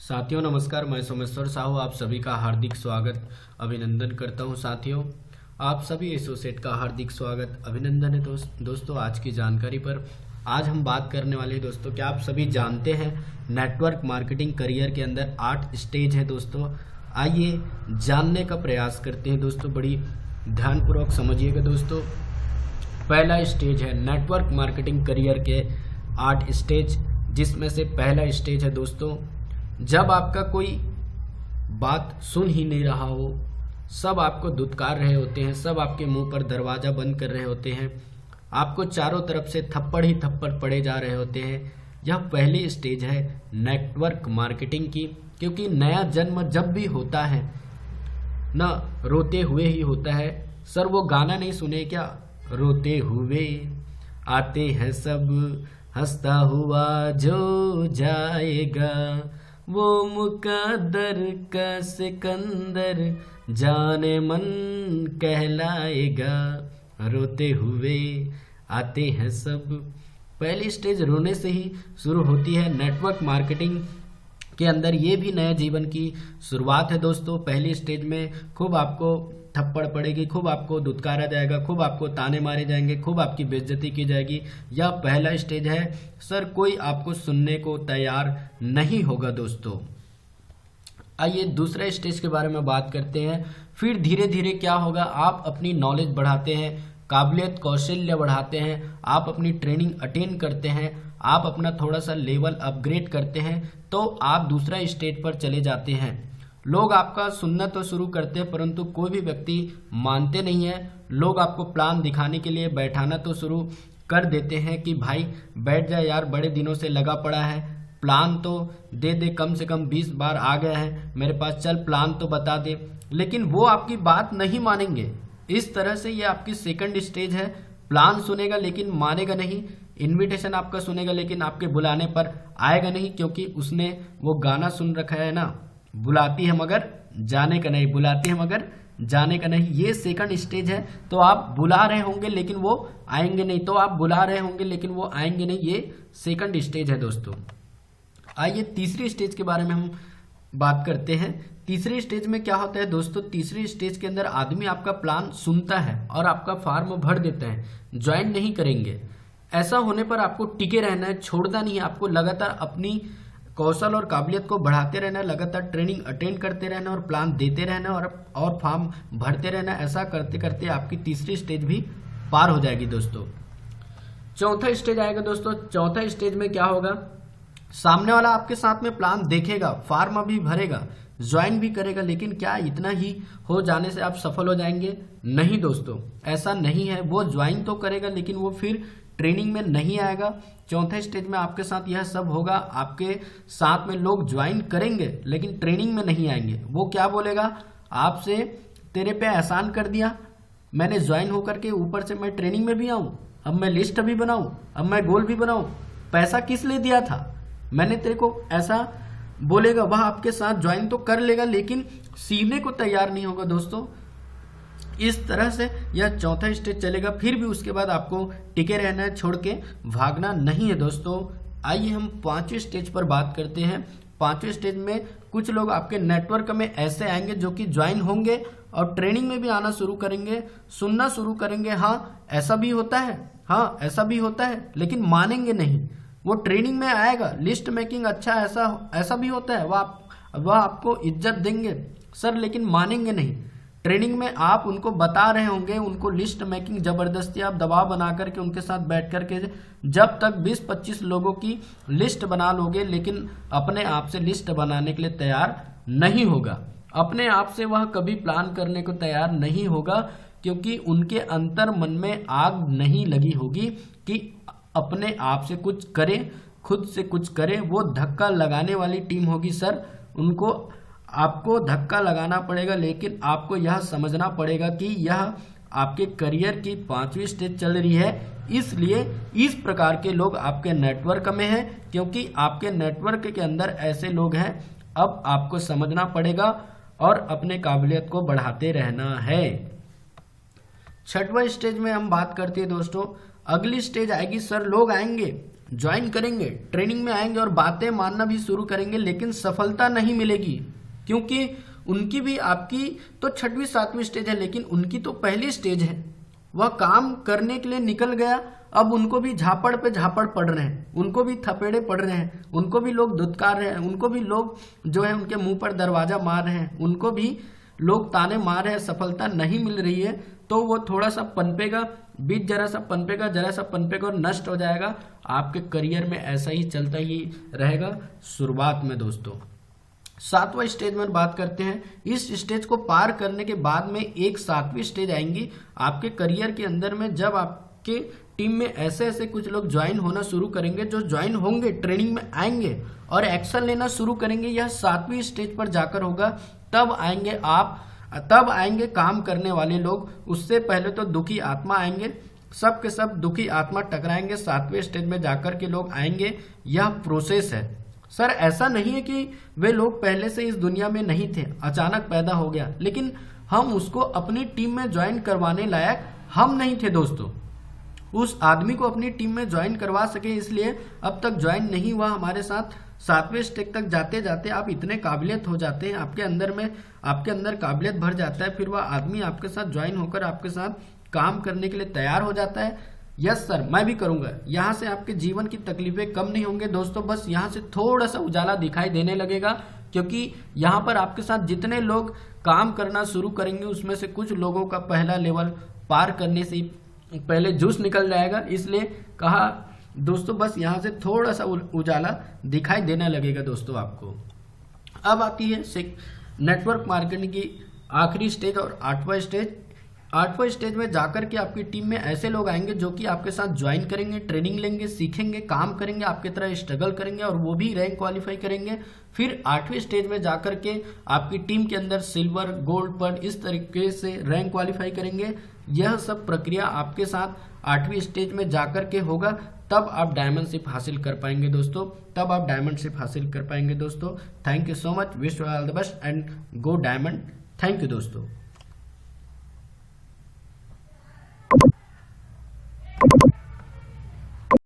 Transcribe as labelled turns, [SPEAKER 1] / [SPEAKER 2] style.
[SPEAKER 1] साथियों नमस्कार, मैं सोमेश्वर साहू आप सभी का हार्दिक स्वागत अभिनंदन करता हूं। साथियों आप सभी एसोसिएट का हार्दिक स्वागत अभिनंदन है। दोस्तों आज की जानकारी पर आज हम बात करने वाले हैं। दोस्तों क्या आप सभी जानते हैं नेटवर्क मार्केटिंग करियर के अंदर 8 स्टेज है। दोस्तों आइए जानने का प्रयास करते हैं। दोस्तों बड़ी ध्यानपूर्वक समझिएगा। दोस्तों पहला स्टेज है नेटवर्क मार्केटिंग करियर के 8 स्टेज, जिसमें से पहला स्टेज है दोस्तों जब आपका कोई बात सुन ही नहीं रहा हो, सब आपको धुतकार रहे होते हैं, सब आपके मुंह पर दरवाज़ा बंद कर रहे होते हैं, आपको चारों तरफ से थप्पड़ ही थप्पड़ पड़े जा रहे होते हैं। यह पहली स्टेज है नेटवर्क मार्केटिंग की, क्योंकि नया जन्म जब भी होता है ना रोते हुए ही होता है। सर वो गाना नहीं सुने क्या, रोते हुए आते हैं सब, हंसता हुआ जो जाएगा, वो मुकद्दर का सिकंदर जाने मन कहलाएगा, रोते हुए आते हैं सब। पहली स्टेज रोने से ही शुरू होती है। नेटवर्क मार्केटिंग के अंदर ये भी नए जीवन की शुरुआत है। दोस्तों पहली स्टेज में खूब आपको थप्पड़ पड़ेगी, खूब आपको धुतकारा जाएगा, खूब आपको ताने मारे जाएंगे, खूब आपकी बेइज्जती की जाएगी। यह पहला स्टेज है। सर कोई आपको सुनने को तैयार नहीं होगा। दोस्तों आइए दूसरे स्टेज के बारे में बात करते हैं। फिर धीरे धीरे क्या होगा, आप अपनी नॉलेज बढ़ाते हैं, काबिलियत कौशल्य बढ़ाते हैं, आप अपनी ट्रेनिंग अटेंड करते हैं, आप अपना थोड़ा सा लेवल अपग्रेड करते हैं, तो आप दूसरा स्टेज पर चले जाते हैं। लोग आपका सुनना तो शुरू करते हैं, परंतु कोई भी व्यक्ति मानते नहीं है। लोग आपको प्लान दिखाने के लिए बैठाना तो शुरू कर देते हैं कि भाई बैठ जा यार, बड़े दिनों से लगा पड़ा है, प्लान तो दे दे, कम से कम 20 बार आ गया है मेरे पास, चल प्लान तो बता दे। लेकिन वो आपकी बात नहीं मानेंगे। इस तरह से ये आपकी सेकंड स्टेज है। प्लान सुनेगा लेकिन मानेगा नहीं, इनविटेशन आपका सुनेगा लेकिन आपके बुलाने पर आएगा नहीं, क्योंकि उसने वो गाना सुन रखा है ना, बुलाती है मगर जाने का नहीं, बुलाती है मगर जाने का नहीं। ये सेकंड स्टेज है। तो आप बुला रहे होंगे लेकिन वो आएंगे नहीं, तो आप बुला रहे होंगे लेकिन वो आएंगे नहीं। ये सेकंड स्टेज है। दोस्तों आइए तीसरी स्टेज के बारे में हम बात करते हैं। तीसरी स्टेज में क्या होता है दोस्तों, तीसरी स्टेज के अंदर आदमी आपका प्लान सुनता है और आपका फॉर्म भर देता है, ज्वाइन नहीं करेंगे। ऐसा होने पर आपको टिके रहना है, छोड़ना नहीं है। आपको लगातार अपनी कौशल और काबिलियत को बढ़ाते रहना है, लगातार ट्रेनिंग अटेंड करते रहना और प्लान देते रहना और फॉर्म भरते रहना। ऐसा करते करते आपकी तीसरी स्टेज भी पार हो जाएगी। दोस्तों चौथा स्टेज आएगा। दोस्तों चौथा स्टेज में क्या होगा, सामने वाला आपके साथ में प्लान देखेगा, फॉर्म भी भरेगा, ज्वाइन भी करेगा, लेकिन क्या इतना ही हो जाने से आप सफल हो जाएंगे? नहीं दोस्तों, ऐसा नहीं है। वो ज्वाइन तो करेगा लेकिन वो फिर ट्रेनिंग में नहीं आएगा। चौथे स्टेज में आपके साथ यह सब होगा, आपके साथ में लोग ज्वाइन करेंगे लेकिन ट्रेनिंग में नहीं आएंगे। वो क्या बोलेगा आपसे, तेरे पे एहसान कर दिया मैंने, ज्वाइन होकर के ऊपर से मैं ट्रेनिंग में भी आऊं, अब मैं लिस्ट भी बनाऊं, अब मैं गोल भी बनाऊं, पैसा किस लिए दिया था मैंने तेरे को, ऐसा बोलेगा। वह आपके साथ ज्वाइन तो कर लेगा लेकिन सीखने को तैयार नहीं होगा। दोस्तों इस तरह से यह चौथा स्टेज चलेगा। फिर भी उसके बाद आपको टिके रहना है, छोड़ के भागना नहीं है। दोस्तों आइए हम पांचवें स्टेज पर बात करते हैं। पांचवें स्टेज में कुछ लोग आपके नेटवर्क में ऐसे आएंगे जो कि ज्वाइन होंगे और ट्रेनिंग में भी आना शुरू करेंगे, सुनना शुरू करेंगे। हाँ ऐसा भी होता है, हाँ ऐसा भी होता है, लेकिन मानेंगे नहीं। वो ट्रेनिंग में आएगा, लिस्ट मेकिंग अच्छा ऐसा भी होता है, वह आपको इज्जत देंगे सर, लेकिन मानेंगे नहीं। ट्रेनिंग में आप उनको बता रहे होंगे, उनको लिस्ट मेकिंग जबरदस्ती आप दबाव बना करके उनके साथ बैठ करके जब तक 20-25 लोगों की लिस्ट बना लोगे, लेकिन अपने आप से लिस्ट बनाने के लिए तैयार नहीं होगा। अपने आप से वह कभी प्लान करने को तैयार नहीं होगा, क्योंकि उनके अंतर मन में आग नहीं लगी होगी कि अपने आप से कुछ करे, खुद से कुछ करे। वो धक्का लगाने वाली टीम होगी सर, उनको आपको धक्का लगाना पड़ेगा, लेकिन आपको यह समझना पड़ेगा कि यह आपके करियर की 5वीं स्टेज चल रही है, इसलिए इस प्रकार के लोग आपके नेटवर्क में हैं, क्योंकि आपके नेटवर्क के अंदर ऐसे लोग हैं। अब आपको समझना पड़ेगा और अपने काबिलियत को बढ़ाते रहना है। छठवां स्टेज में हम बात करते हैं दोस्तों, अगली स्टेज आएगी सर, लोग आएंगे ज्वाइन करेंगे, ट्रेनिंग में आएंगे और बातें मानना भी शुरू करेंगे, लेकिन सफलता नहीं मिलेगी, क्योंकि उनकी भी आपकी तो 6वीं 7वीं स्टेज है, लेकिन उनकी तो पहली स्टेज है। वह काम करने के लिए निकल गया, अब उनको भी झापड़ पे झापड़ पड़ रहे हैं, उनको भी थपेड़े पड़ रहे हैं, उनको भी लोग धुतकार रहे हैं, उनको भी लोग जो है उनके मुंह पर दरवाजा मार रहे हैं, उनको भी लोग ताने मार रहे हैं, सफलता नहीं मिल रही है। तो वो थोड़ा सा पनपेगा, बीज जरा सा पनपेगा और नष्ट हो जाएगा। आपके करियर में ऐसा ही चलता ही रहेगा शुरुआत में। दोस्तों 7वां स्टेज में बात करते हैं। इस स्टेज को पार करने के बाद में एक 7वीं स्टेज आएंगी आपके करियर के अंदर में, जब आपके टीम में ऐसे ऐसे कुछ लोग ज्वाइन होना शुरू करेंगे, जो ज्वाइन होंगे, ट्रेनिंग में आएंगे और एक्शन लेना शुरू करेंगे। यह 7वीं स्टेज पर जाकर होगा, तब आएंगे काम करने वाले लोग। उससे पहले तो दुखी आत्मा आएंगे, सब के सब दुखी आत्मा टकराएंगे, 7वें स्टेज में जाकर के लोग आएंगे। यह प्रोसेस है सर, ऐसा नहीं है कि वे लोग पहले से इस दुनिया में नहीं थे, अचानक पैदा हो गया, लेकिन हम उसको अपनी टीम में ज्वाइन करवाने लायक हम नहीं थे दोस्तों। उस आदमी को अपनी टीम में ज्वाइन करवा सके, इसलिए अब तक ज्वाइन नहीं हुआ हमारे साथ। 7वें स्टेज तक जाते जाते आप इतने काबिलियत हो जाते हैं, आपके अंदर काबिलियत भर जाता है, फिर वह आदमी आपके साथ ज्वाइन होकर आपके साथ काम करने के लिए तैयार हो जाता है। यस सर, मैं भी करूंगा। यहाँ से आपके जीवन की तकलीफें कम नहीं होंगे दोस्तों, बस यहाँ से थोड़ा सा उजाला दिखाई देने लगेगा, क्योंकि यहाँ पर आपके साथ जितने लोग काम करना शुरू करेंगे उसमें से कुछ लोगों का पहला लेवल पार करने से पहले जूस निकल जाएगा। इसलिए कहा दोस्तों, बस यहाँ से थोड़ा सा उजाला दिखाई देने लगेगा दोस्तों आपको। अब आती है नेटवर्क मार्केटिंग की आखिरी स्टेज और 8वां स्टेज। 8वां स्टेज में जाकर के आपकी टीम में ऐसे लोग आएंगे जो कि आपके साथ ज्वाइन करेंगे, ट्रेनिंग लेंगे, सीखेंगे, काम करेंगे, आपकी तरह स्ट्रगल करेंगे और वो भी रैंक क्वालिफाई करेंगे। फिर 8वें स्टेज में जाकर के आपकी टीम के अंदर सिल्वर, गोल्ड पर इस तरीके से रैंक क्वालिफाई करेंगे। यह सब प्रक्रिया आपके साथ 8वीं स्टेज में जाकर के होगा, तब आप डायमंडशिप हासिल कर पाएंगे दोस्तों। Thank you so much, wish you all the best and go diamond. Thank you दोस्तों।